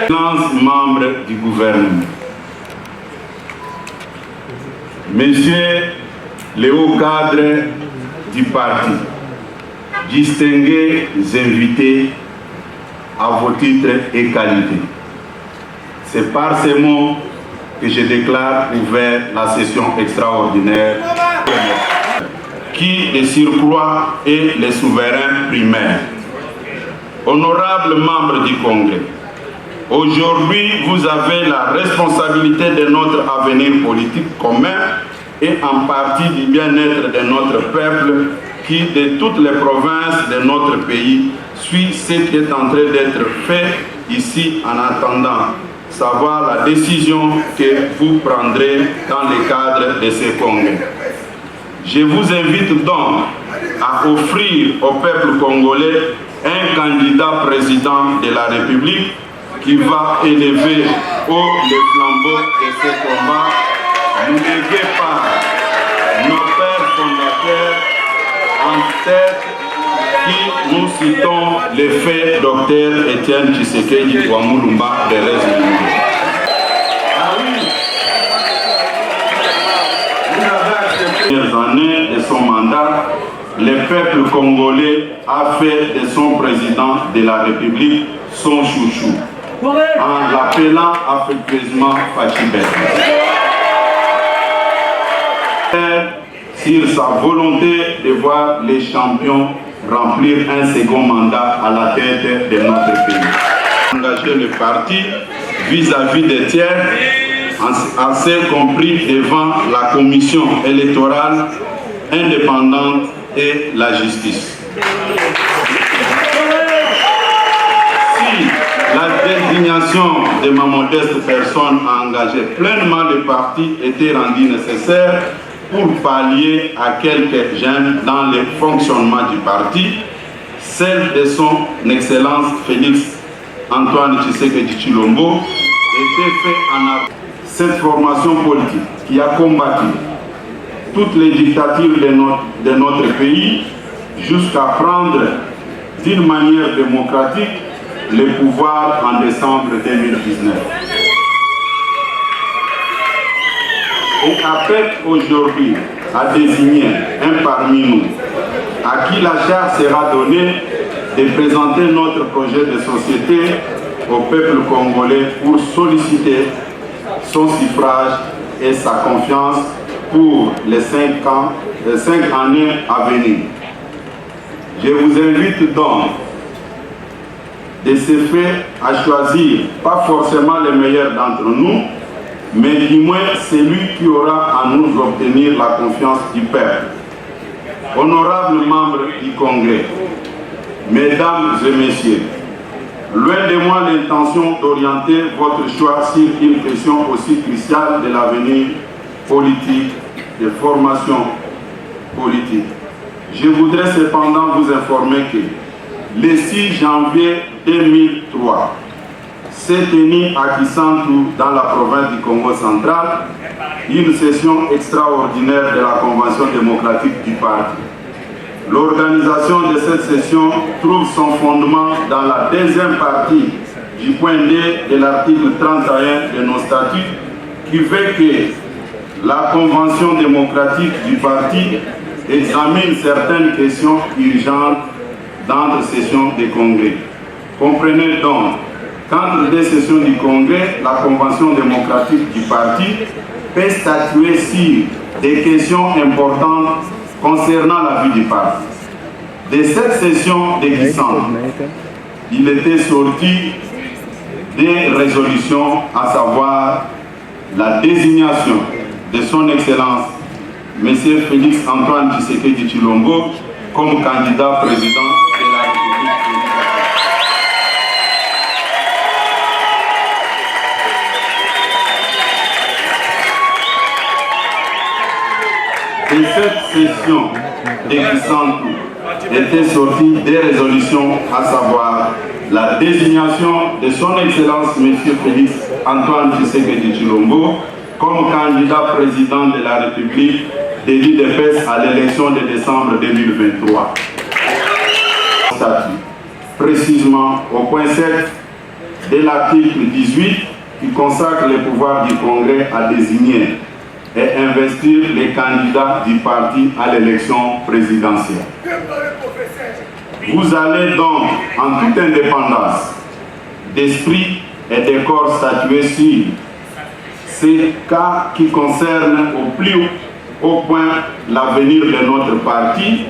Membres du gouvernement, Messieurs les hauts cadres du parti, distingués invités à vos titres et qualités, c'est par ces mots que je déclare ouvert la session extraordinaire qui, de surcroît, est le souverain primaire. Honorables membres du Congrès, aujourd'hui, vous avez la responsabilité de notre avenir politique commun et en partie du bien-être de notre peuple qui, de toutes les provinces de notre pays, suit ce qui est en train d'être fait ici en attendant savoir la décision que vous prendrez dans le cadre de ce congrès. Je vous invite donc à offrir au peuple congolais un candidat président de la République qui va élever haut le flambeau de ce combat, légué par nos pères fondateurs en tête qui nous citons le fait Dr Étienne Tshisekedi Wamulumba de République. Ah oui, vous avez accepté les années de son mandat, le peuple congolais a fait de son président de la République son chouchou, en l'appelant affectueusement Fachibet. Sur sa volonté de voir les champions remplir un second mandat à la tête de notre pays. Engager le parti vis-à-vis des tiers, assez compris devant la commission électorale indépendante et la justice. Si la désignation de ma modeste personne a engagé pleinement le parti était rendue nécessaire pour pallier à quelques gênes dans le fonctionnement du parti, celle de son Excellence Félix Antoine Tshisekedi Tshilombo était faite en avant. Cette formation politique qui a combattu toutes les dictatures de notre pays jusqu'à prendre d'une manière démocratique le pouvoir en décembre 2019. Et appelle aujourd'hui à désigner un parmi nous à qui la charge sera donnée de présenter notre projet de société au peuple congolais pour solliciter son suffrage et sa confiance pour les 5 années à venir. Je vous invite donc de ce fait à choisir pas forcément les meilleurs d'entre nous, mais du moins celui qui aura à nous obtenir la confiance du peuple. Honorables membres du Congrès, Mesdames et Messieurs, loin de moi l'intention d'orienter votre choix sur une question aussi cruciale de l'avenir politique, de formation politique. Je voudrais cependant vous informer que le 6 janvier 2003, s'est tenue à Kisantu, dans la province du Congo central, une session extraordinaire de la Convention démocratique du parti. L'organisation de cette session trouve son fondement dans la deuxième partie du point D de l'article 31 de nos statuts qui veut que la Convention démocratique du parti examine certaines questions urgentes dans les sessions des congrès. Comprenez donc qu'entre deux sessions du Congrès, la Convention démocratique du parti peut statuer sur des questions importantes concernant la vie du parti. De cette session déguisante, il était sorti des résolutions, à savoir la désignation de son Excellence M. Félix Antoine Tshisekedi Tshilombo comme candidat président de la République. De cette session déguisante étaient sorties des résolutions, à savoir la désignation de son Excellence M. Félix Antoine Tshisekedi Tshilombo comme candidat président de la République de l'UDPS à l'élection de décembre 2023. Précisément au point 7 de l'article 18 qui consacre le pouvoir du Congrès à désigner et investir les candidats du parti à l'élection présidentielle. Vous allez donc, en toute indépendance d'esprit et de corps, statuer sur ces cas qui concernent au plus haut point l'avenir de notre parti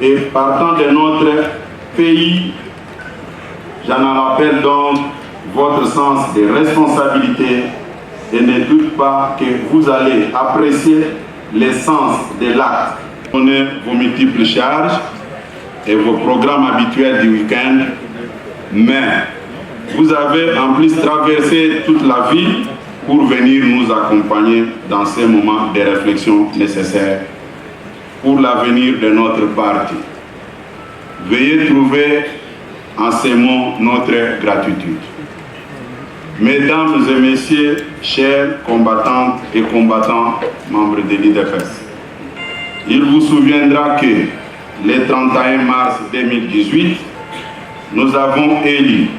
et partant de notre pays. J'en rappelle donc votre sens de responsabilité et ne doute pas que vous allez apprécier l'essence de l'acte. Prenez vos multiples charges et vos programmes habituels du week-end, mais vous avez en plus traversé toute la ville pour venir nous accompagner dans ces moments de réflexion nécessaires pour l'avenir de notre parti. Veuillez trouver en ces mots notre gratitude. Mesdames et messieurs, chers combattantes et combattants, membres de l'IDPS, il vous souviendra que le 31 mars 2018, nous avons élu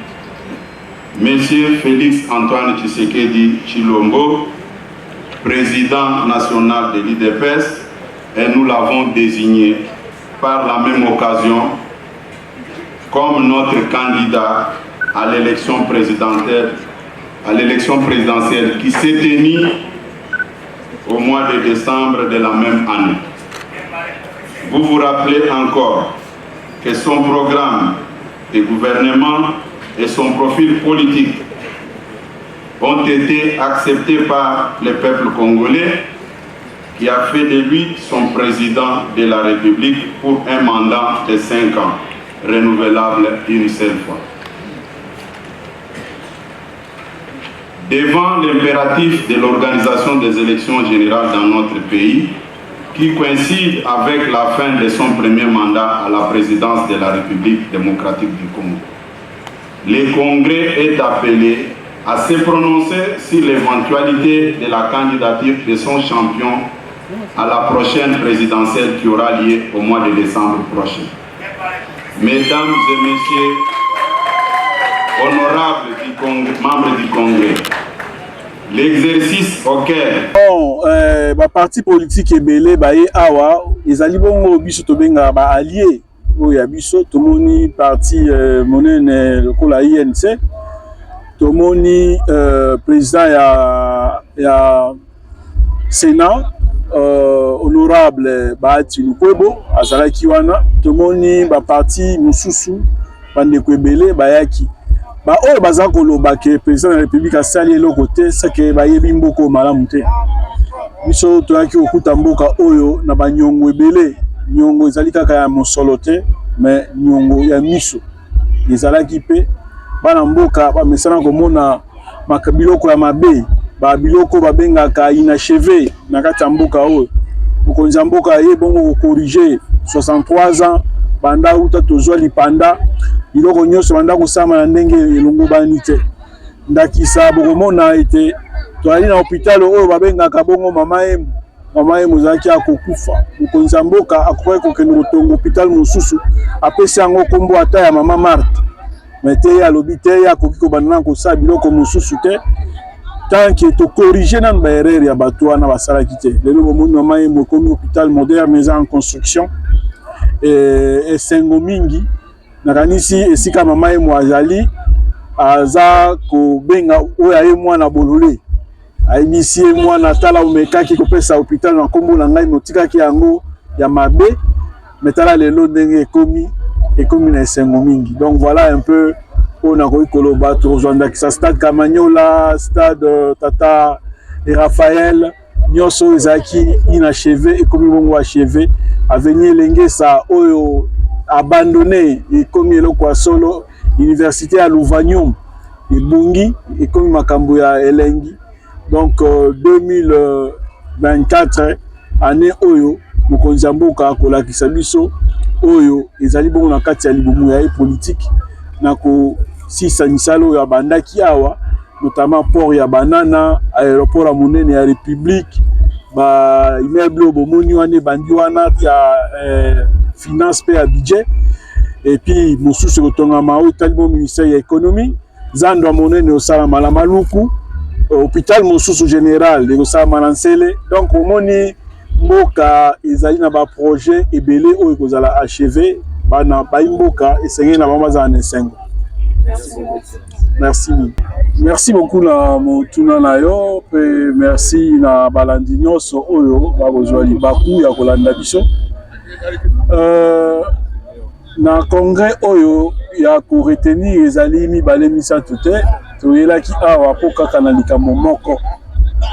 M. Félix Antoine Tshisekedi Tshilombo, président national de l'IDPS, et nous l'avons désigné par la même occasion comme notre candidat à l'élection présidentielle qui s'est tenue au mois de décembre de la même année. Vous vous rappelez encore que son programme de gouvernement et son profil politique ont été acceptés par le peuple congolais qui a fait de lui son président de la République pour un mandat de 5 ans, renouvelable une seule fois. Devant l'impératif de l'organisation des élections générales dans notre pays, qui coïncide avec la fin de son premier mandat à la présidence de la République démocratique du Congo, le Congrès est appelé à se prononcer sur l'éventualité de la candidature de son champion à la prochaine présidentielle qui aura lieu au mois de décembre prochain. Mesdames et messieurs, honorables membres du Congrès, l'exercice auquel ba parti politique ebele baye awa ezali bongo biso tobenga ba alliés oya biso tomoni parti monene lokola INC tomoni président ya Sénat honorable Bahati Lukwebo azalaki wana tomoni ba parti mususu bandeko ebele bayaki ba oyo baza koloba ke président de la République asali eloko te seke bayebi mboko malamu te biso toyaki okuta mboka oyo na banyongo ebele nyongo ezali kaka ya mosolo te mais nyongo ya miso ezalaki pe bana mboka bamesana komona biloko ya mabe biloko babengaka inachevé na kati ya mboka oyo mokonzi ya mboka ye bongo kokorige 63 ans banda uta tozwa lipanda biloko nyonso banda kosama na ndenge elongo bani te ndakisa bokomona ete toali na hôpital oyo babengaka bongo mama emu ezalaki akokufa mokonzi ya mboka akoki kokende kotonga hôpital mosusu apesi yango kombo ata ya mama Marthe mais te ye alobi te ye akoki kobanda na kosala biloko mosusu te tanke tokorige nanu baerreur ya bato wana basalaki te lelo bomoni mama emu ekomi hôpital moderne eza en construction esengo mingi nakanisi esika mama emu azali aza kobenga oyo aye mwana bolole ayebisi ye mwana tala omekaki kopesa hôpital na kombo na ngai motikaki yango ya mabe metala lelo ndenge ekomi na esengo mingi. Donc voilà un peu on a koki koloba tozwandakisa stade Kamanyola, stade Tata et Raphaël nyonso ezalaki inachevé ekomi bongo achevé avenir Lengesa oyo abandonné ekomi eloko ya solo université ya Louvanium ebungi ekomi makambo ya elengi. Donc 2024 année oyo mokonzi ya mboka akolakisa biso oyo ezali bongo na kati ya libumu ya politique na kosisanisa oyo abandaki awa notamment port ya Banana, aéroport ya monene ya République, ba immeuble bomoni wana bandi wana ya finance pe ya budget et puis mosusu kotongama oyo etali bo ministère ya économie zando ya monene osalama na Maluku hôpital mosusu général ekosalama na Nsele. Donc omoni mboka ezali na baprojet ebele oyo ekozala achevé bana baimboka esengeli na bango bazala na esengo. Merci beaucoup na motuna na yo pe merci na balandi nyonso oyo bakozwa libaku ya kolanda biso na congrès oyo ya koretenir ezali mibale misato te toyelaki awa po kaka na likambo moko.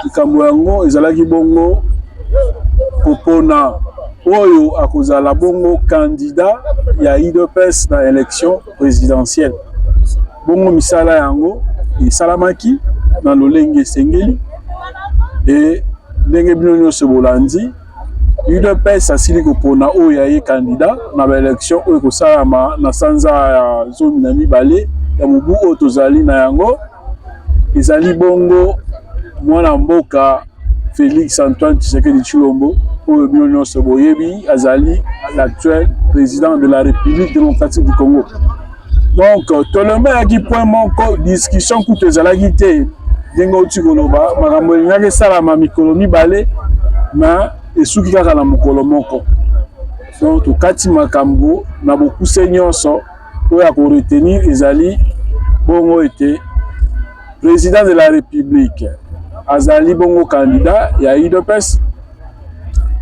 Likambo yango ezalaki bongo kopona oyo akozala bongo candidat ya UDPS na élection présidentielle. Bongo misala yango esalamaki na lolenge esengeli e ndenge bino nyonso bolandi UDPS asili kopona oyo ya ye candidat na baélection oyo ekosalama na sanza ya zomi na mibale ya mobu oyo tozali na yango. Ezali bongo mwana mboka Félix Antoine Tshisekedi Tshilombo oyo bino nyonso boyebi azali l'actuel président de la République démocratique du Congo. Donc tolomaki point moko discussion kutu ezalaki te ndenge outi koloba makambo elingaki esalama mikolo mibale na esuki kaka na mokolo moko. Donc tokati makambo na bokuse nyonso oyo ya koretenir ezali bongo ete président de la République azali bongo candidat ya UDPS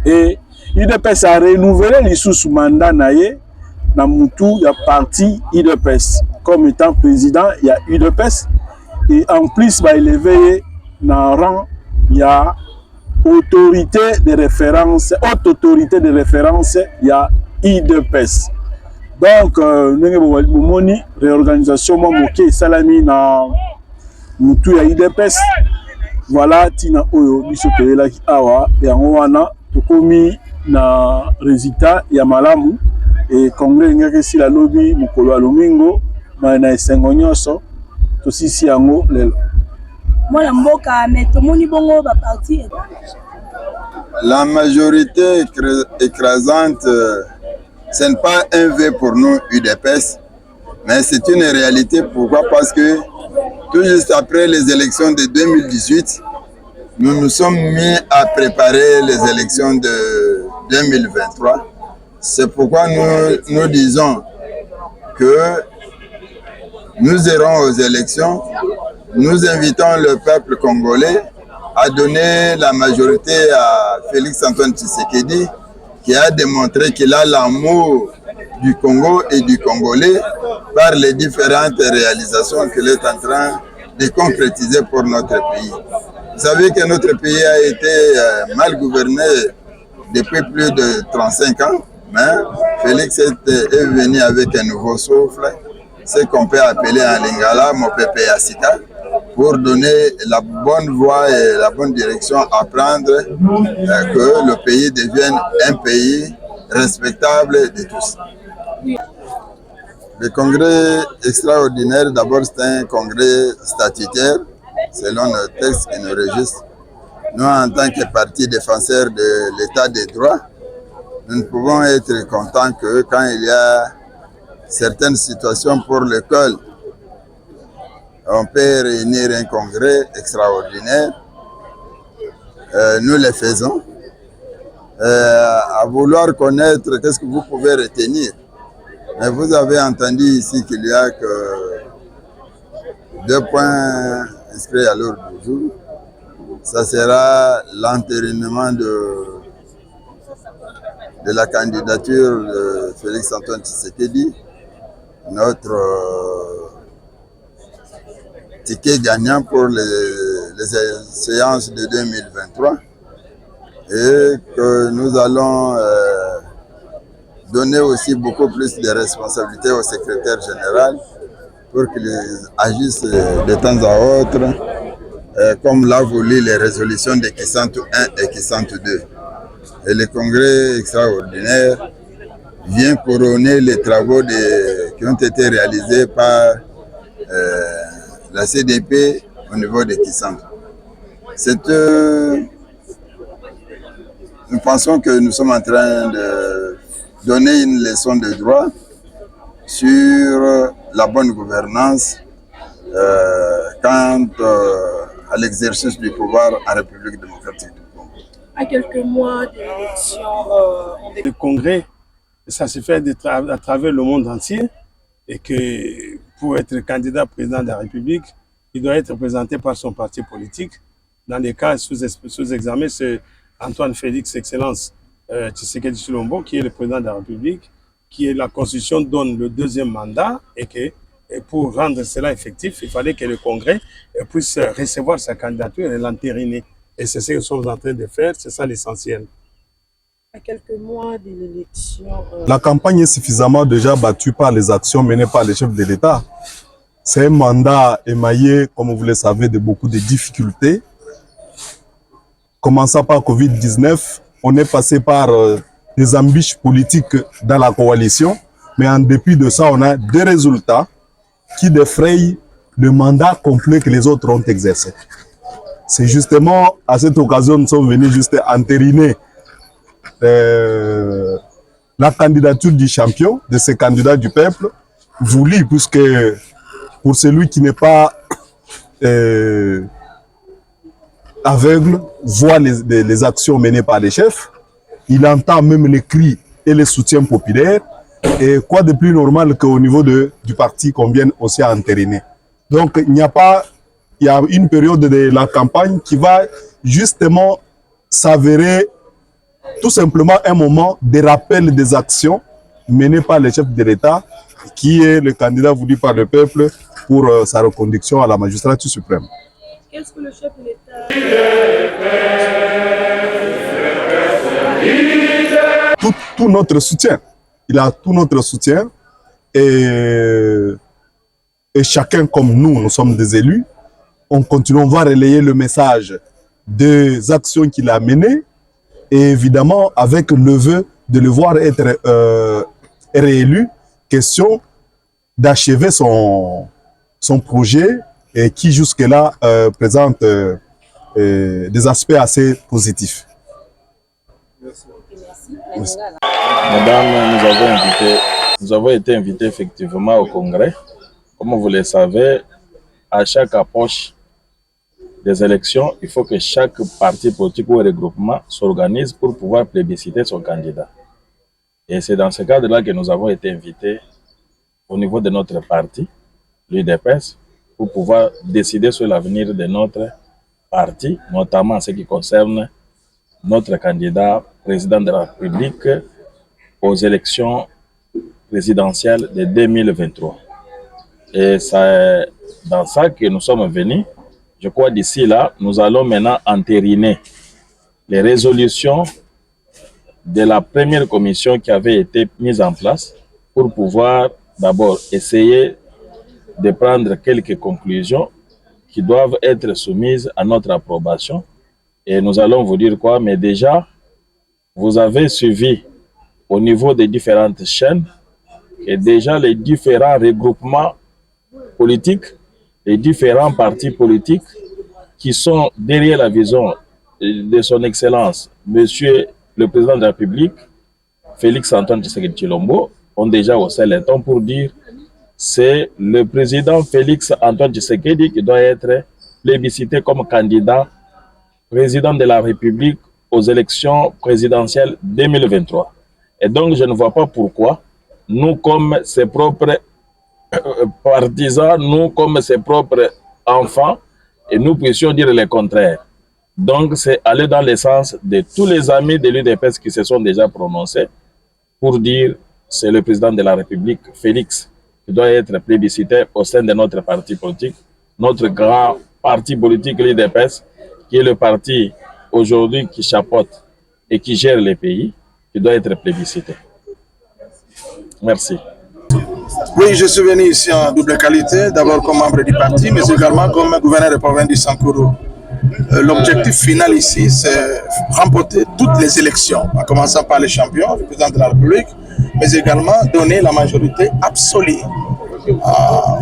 et UDPS a renouvelé lisusu mandat na ye na mutu ya parti UDPS comme étant président ya UDPS et en plus ba élevé na rang ya autorité de référence, haute autorité de référence ya UDPS. Donc ndenge bomoni réorganisation moke esalami na mutu ya UDPS. Voilà tina oyo biso toyelaki awa yango wana tokomi na résultat ya malamu et congrès ngaki si la lobby mokolo alomingo na esengo nyonso tosisi yango lelo. Mwana mboka metomoni bongo ba parti. La majorité écrasante, ce n'est pas un V pour nous UDPS, mais c'est une réalité. Pourquoi? Parce que tout juste après les élections de 2018, nous nous sommes mis à préparer les élections de 2023. C'est pourquoi nous disons que nous irons aux élections. Nous invitons le peuple congolais à donner la majorité à Félix Antoine Tshisekedi, qui a démontré qu'il a l'amour du Congo et du Congolais par les différentes réalisations qu'il est en train de concrétiser pour notre pays. Vous savez que notre pays a été mal gouverné depuis plus de 35 ans, mais Félix est venu avec un nouveau souffle, ce qu'on peut appeler en lingala Mopepe Yasika, pour donner la bonne voie et la bonne direction à prendre, que le pays devienne un pays respectable de tous. Le congrès extraordinaire, d'abord, c'est un congrès statutaire, selon le texte qui nous registre. Nous, en tant que parti défenseur de l'état des droits, nous ne pouvons être contents que quand il y a certaines situations pour lesquelles on peut réunir un congrès extraordinaire, nous le faisons. À vouloir connaître qu'est-ce que vous pouvez retenir. Mais vous avez entendu ici qu'il y a que 2 points inscrits à l'ordre du jour. Ça sera l'entérinement de la candidature de Félix Antoine Tshisekedi, notre ticket gagnant pour les séances de 2023, et que nous allons donner aussi beaucoup plus de responsabilités au secrétaire général pour qu'il agisse de temps à autre, comme l'a voulu les résolutions de Kisantu 1 et Kisantu 2. Et le congrès extraordinaire vient couronner les travaux qui ont été réalisés par la CDP au niveau de Kisantu. Nous pensons que nous sommes en train de donner une leçon de droit sur la bonne gouvernance quant à l'exercice du pouvoir en République démocratique du Congo. À quelques mois de l'élection, le congrès, ça se fait à travers le monde entier et que pour être candidat président de la République, il doit être présenté par son parti politique. Dans les cas sous examen, c'est Antoine Félix Excellence Tshisekedi Tshilombo qui est le président de la République, qui la Constitution donne le deuxième mandat et pour rendre cela effectif, il fallait que le Congrès puisse recevoir sa candidature et l'entériner. Et c'est ce que nous sommes en train de faire, c'est ça l'essentiel. À quelques mois de l'élection... La campagne est suffisamment déjà battue par les actions menées par les chefs de l'État. C'est un mandat émaillé, comme vous le savez, de beaucoup de difficultés. Commençant par Covid-19, on est passé par des embûches politiques dans la coalition, mais en dépit de ça, on a des résultats qui défrayent le mandat complet que les autres ont exercé. C'est justement à cette occasion que nous sommes venus juste entériner la candidature du champion, de ces candidats du peuple, voulu, puisque pour celui qui n'est pas aveugle, voit les actions menées par les chefs, il entend même les cris et les soutiens populaires, et quoi de plus normal qu'au niveau du parti qu'on vienne aussi entériner. Donc il y a une période de la campagne qui va justement s'avérer tout simplement un moment de rappel des actions menées par les chefs de l'État, qui est le candidat voulu par le peuple pour sa reconduction à la magistrature suprême. Qu'est-ce que le chef de l'État... Tout notre soutien. Il a tout notre soutien et chacun comme nous sommes des élus, on continue, on va relayer le message des actions qu'il a menées et évidemment avec le vœu de le voir être réélu, question d'achever son projet et qui jusque-là présente des aspects assez positifs. Merci. Madame, nous avons été invités effectivement au Congrès. Comme vous le savez, à chaque approche des élections, il faut que chaque parti politique ou regroupement s'organise pour pouvoir plébisciter son candidat. Et c'est dans ce cadre-là que nous avons été invités au niveau de notre parti, l'UDPS, pour pouvoir décider sur l'avenir de notre parti, notamment en ce qui concerne notre candidat président de la République aux élections présidentielles de 2023. Et c'est dans ça que nous sommes venus. Je crois d'ici là, nous allons maintenant entériner les résolutions de la première commission qui avait été mise en place pour pouvoir d'abord essayer de prendre quelques conclusions qui doivent être soumises à notre approbation. Et nous allons vous dire quoi, mais déjà, vous avez suivi au niveau des différentes chaînes et déjà les différents regroupements politiques, les différents partis politiques qui sont derrière la vision de son Excellence, Monsieur le Président de la République, Félix Antoine Tshisekedi Tshilombo, ont déjà haussé les tons pour dire c'est le président Félix Antoine Tshisekedi qui doit être plébiscité comme candidat président de la République aux élections présidentielles 2023. Et donc, je ne vois pas pourquoi, nous comme ses propres partisans, nous comme ses propres enfants, et nous puissions dire le contraire. Donc, c'est aller dans le sens de tous les amis de l'UDPS qui se sont déjà prononcés pour dire c'est le président de la République, Félix, qui doit être plébiscité au sein de notre parti politique, notre grand parti politique, l'UDPS, qui est le parti aujourd'hui qui chapeaute et qui gère les pays, qui doit être plébiscité. Merci. Oui, je suis venu ici en double qualité, d'abord comme membre du parti, mais également comme gouverneur de province du Sankuru. L'objectif final ici, c'est remporter toutes les élections, en commençant par les champions, le président de la République, mais également donner la majorité absolue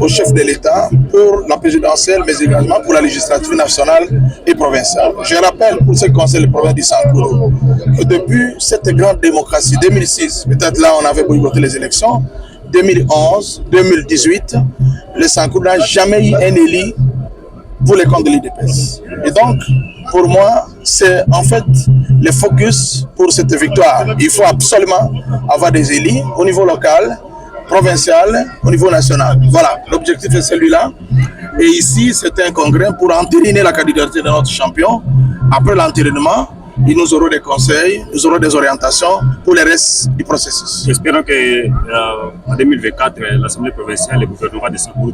au chef de l'État pour la présidentielle, mais également pour la législature nationale et provinciale. Je rappelle, pour ce qui concerne les provinces du Sankuru, que depuis cette grande démocratie 2006, peut-être là on avait boycotté les élections, 2011, 2018, le Sankourou n'a jamais eu un élu pour les comptes de l'UDPS. Et donc, pour moi, c'est en fait le focus pour cette victoire. Il faut absolument avoir des élus au niveau local, provincial, au niveau national. Voilà, l'objectif est celui-là. Et ici, c'est un congrès pour entériner la candidature de notre champion. Après l'entérinement, nous aurons des conseils, nous aurons des orientations pour le reste du processus. Espérons qu'en 2024, l'Assemblée provinciale et le gouvernement de Sankourou